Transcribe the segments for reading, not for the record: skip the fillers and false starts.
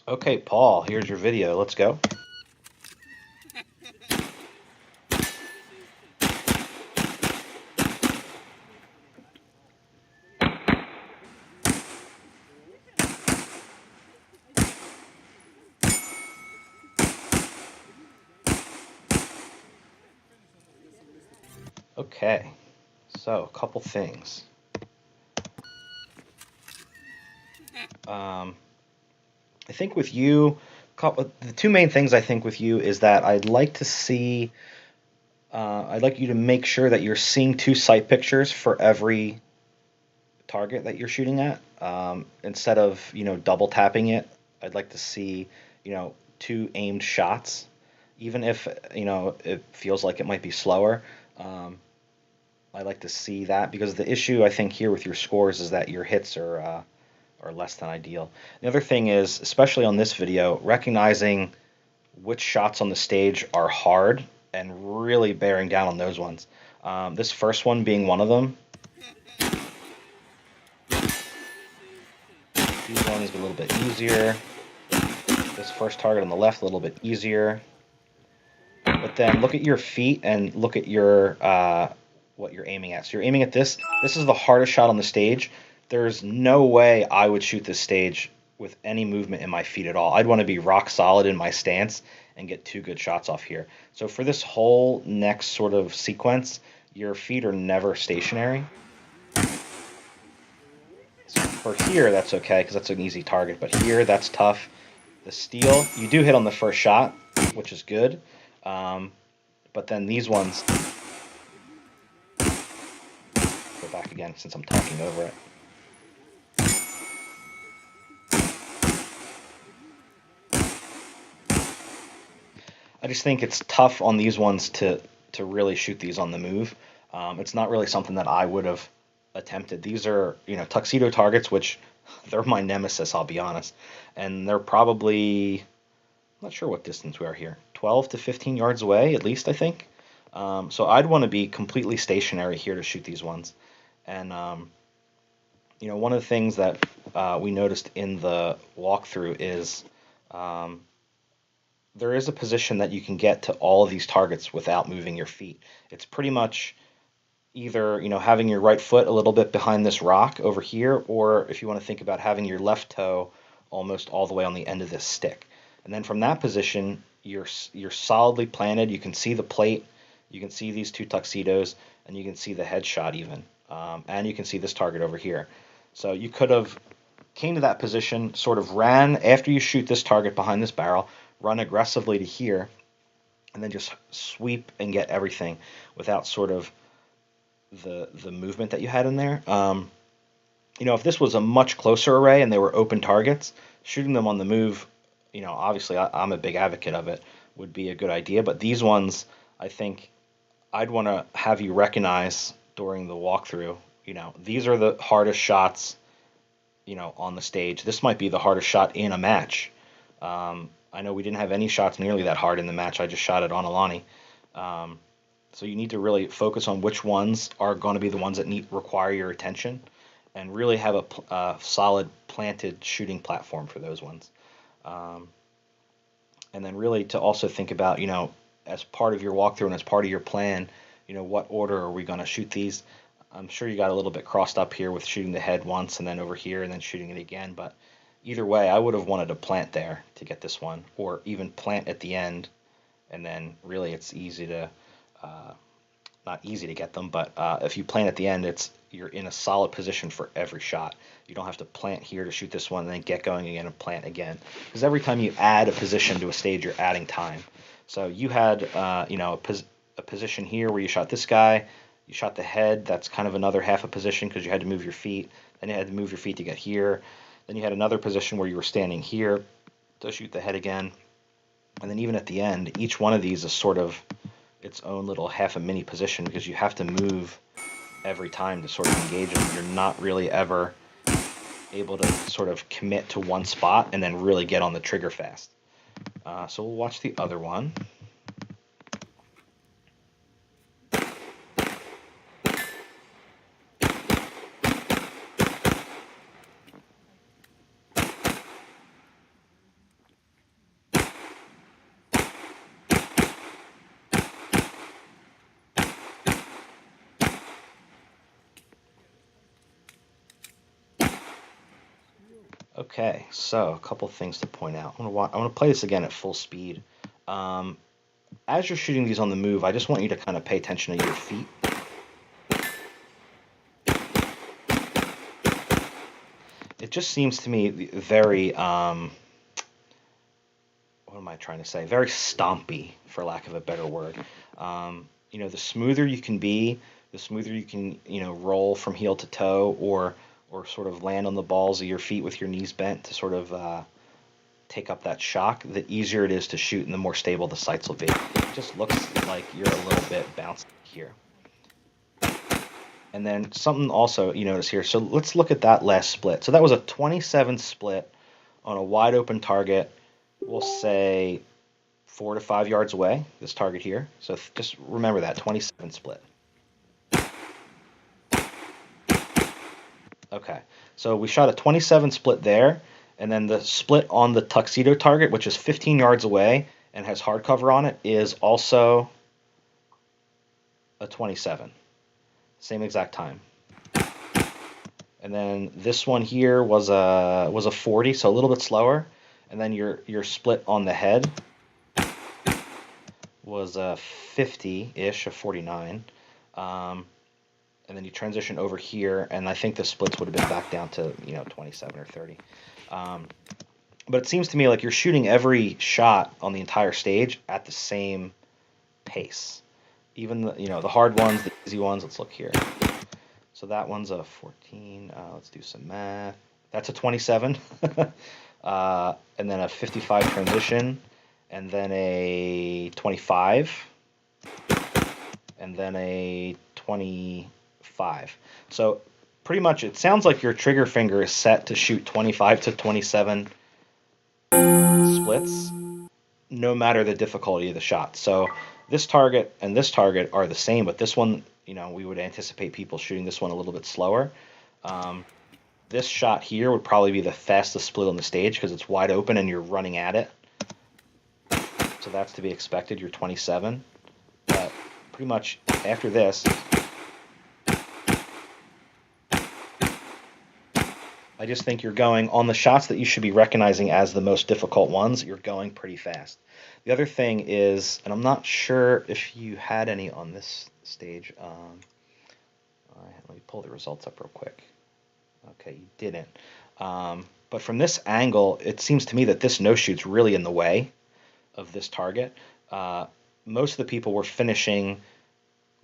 Okay, Paul, here's your video. Let's go. Okay, so a couple things. I think with you, the two main things I think with you is that I'd like to see, I'd like you to make sure that you're seeing two sight pictures for every target that you're shooting at. Instead of, double tapping it, I'd like to see, two aimed shots, even if, it feels like it might be slower. Um, I like to see that because the issue I think here with your scores is that your hits are less than ideal. The other thing is, especially on this video, recognizing which shots on the stage are hard and really bearing down on those ones. This first one being one of them. These ones a little bit easier. This first target on the left a little bit easier. But then look at your feet and look at your what you're aiming at. So you're aiming at this. This is the hardest shot on the stage. There's no way I would shoot this stage with any movement in my feet at all. I'd want to be rock solid in my stance and get two good shots off here. So for this whole next sort of sequence, your feet are never stationary. So for here, that's okay because that's an easy target. But here, that's tough. The steel, you do hit on the first shot, which is good. But then these ones, go back again since I'm talking over it. I just think it's tough on these ones to really shoot these on the move. It's not really something that I would have attempted. These are, tuxedo targets, which they're my nemesis, I'll be honest. And they're probably, I'm not sure what distance we are here, 12 to 15 yards away, at least, I think. So I'd want to be completely stationary here to shoot these ones. And, one of the things that we noticed in the walkthrough is there is a position that you can get to all of these targets without moving your feet. It's pretty much either, having your right foot a little bit behind this rock over here, or if you want to think about having your left toe almost all the way on the end of this stick. And then from that position, you're solidly planted. You can see the plate, you can see these two tuxedos, and you can see the headshot even. And you can see this target over here. So you could have came to that position, sort of ran after you shoot this target behind this barrel, run aggressively to here, and then just sweep and get everything without sort of the movement that you had in there. If this was a much closer array and they were open targets, shooting them on the move, obviously I'm a big advocate of it, would be a good idea. But these ones, I think I'd want to have you recognize during the walkthrough, these are the hardest shots, on the stage. This might be the hardest shot in a match. I know we didn't have any shots nearly that hard in the match. I just shot it on Alani. So you need to really focus on which ones are going to be the ones that require your attention, and really have a solid planted shooting platform for those ones. And then really to also think about, as part of your walkthrough and as part of your plan, what order are we going to shoot these? I'm sure you got a little bit crossed up here with shooting the head once and then over here and then shooting it again, but either way, I would have wanted to plant there to get this one, or even plant at the end, and then really it's easy to, not easy to get them, but if you plant at the end, you're in a solid position for every shot. You don't have to plant here to shoot this one and then get going again and plant again. Because every time you add a position to a stage, you're adding time. So you had, a position here where you shot this guy, you shot the head, that's kind of another half a position because you had to move your feet, then you had to move your feet to get here. Then you had another position where you were standing here to shoot the head again. And then even at the end, each one of these is sort of its own little half a mini position because you have to move every time to sort of engage them. You're not really ever able to sort of commit to one spot and then really get on the trigger fast. So we'll watch the other one. Okay, so a couple things to point out. I want to play this again at full speed. Um, as you're shooting these on the move, I just want you to kind of pay attention to your feet. It just seems to me very, what am I trying to say? Very stompy, for lack of a better word. The smoother you can be, the smoother you can, roll from heel to toe, or sort of land on the balls of your feet with your knees bent to sort of take up that shock, the easier it is to shoot and the more stable the sights will be. It just looks like you're a little bit bouncy here. And then something also you notice here. So let's look at that last split. So that was a 27 split on a wide open target. We'll say 4 to 5 yards away, this target here. So just remember that 27 split. Okay, so we shot a 27 split there, and then the split on the tuxedo target, which is 15 yards away and has hardcover on it, is also a 27. Same exact time. And then this one here was a 40, so a little bit slower. And then your split on the head was a 50-ish, a 49. And then you transition over here, and I think the splits would have been back down to 27 or 30. But it seems to me like you're shooting every shot on the entire stage at the same pace. Even the hard ones, the easy ones. Let's look here. So that one's a 14. Let's do some math. That's a 27. And then a 55 transition, and then a 25, and then a 25. So pretty much it sounds like your trigger finger is set to shoot 25 to 27 splits, no matter the difficulty of the shot. So this target and this target are the same, but this one, we would anticipate people shooting this one a little bit slower. This shot here would probably be the fastest split on the stage because it's wide open and you're running at it. So that's to be expected, you're 27. But pretty much after this, I just think you're going on the shots that you should be recognizing as the most difficult ones, you're going pretty fast. The other thing is, and I'm not sure if you had any on this stage, let me pull the results up real quick. Okay, you didn't. But from this angle, it seems to me that this no-shoot's really in the way of this target. Most of the people were finishing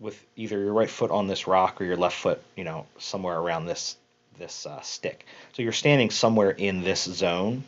with either your right foot on this rock or your left foot, somewhere around this stick. So you're standing somewhere in this zone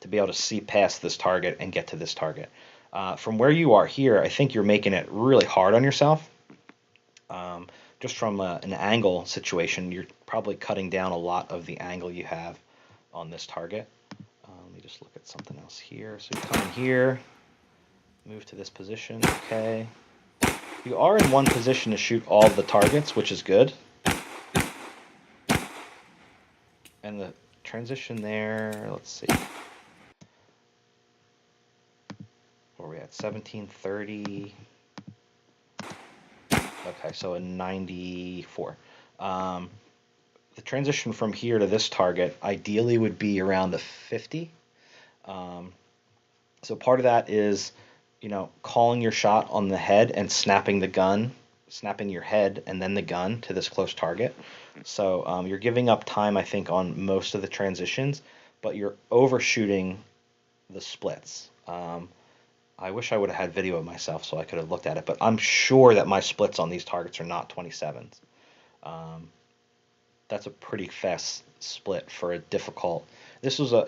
to be able to see past this target and get to this target. From where you are here, I think you're making it really hard on yourself. Just from an angle situation, you're probably cutting down a lot of the angle you have on this target. Let me just look at something else here. So you come in here, move to this position, okay. You are in one position to shoot all the targets, which is good. And the transition there, let's see. Where are we at? 1730. Okay, so a 94. The transition from here to this target ideally would be around a 50. So part of that is, calling your shot on the head and snapping the gun, snapping your head and then the gun to this close target. So you're giving up time, I think, on most of the transitions, but you're overshooting the splits. I wish I would have had video of myself so I could have looked at it, but I'm sure that my splits on these targets are not 27s. That's a pretty fast split for a difficult. This was a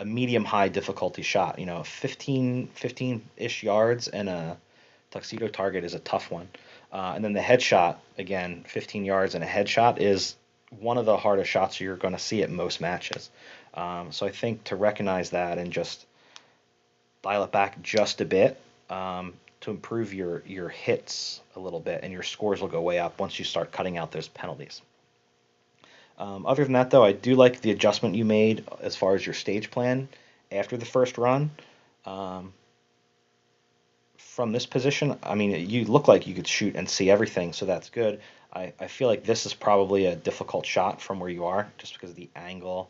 medium-high difficulty shot. 15-ish yards and a tuxedo target is a tough one. And then the headshot, again, 15 yards and a headshot is one of the hardest shots you're going to see at most matches. So I think to recognize that and just dial it back just a bit to improve your hits a little bit, and your scores will go way up once you start cutting out those penalties. Other than that, though, I do like the adjustment you made as far as your stage plan after the first run. From this position, I mean, you look like you could shoot and see everything, so that's good. I feel like this is probably a difficult shot from where you are, just because of the angle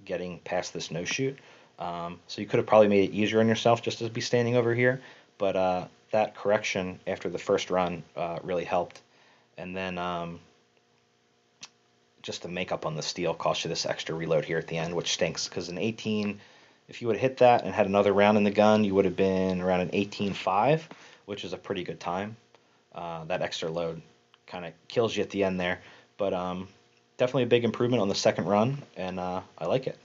getting past this no shoot. So you could have probably made it easier on yourself just to be standing over here, but that correction after the first run really helped. And then just the makeup on the steel cost you this extra reload here at the end, which stinks because an 18, if you would have hit that and had another round in the gun, you would have been around an 18.5, which is a pretty good time. That extra load kind of kills you at the end there, but definitely a big improvement on the second run, and I like it.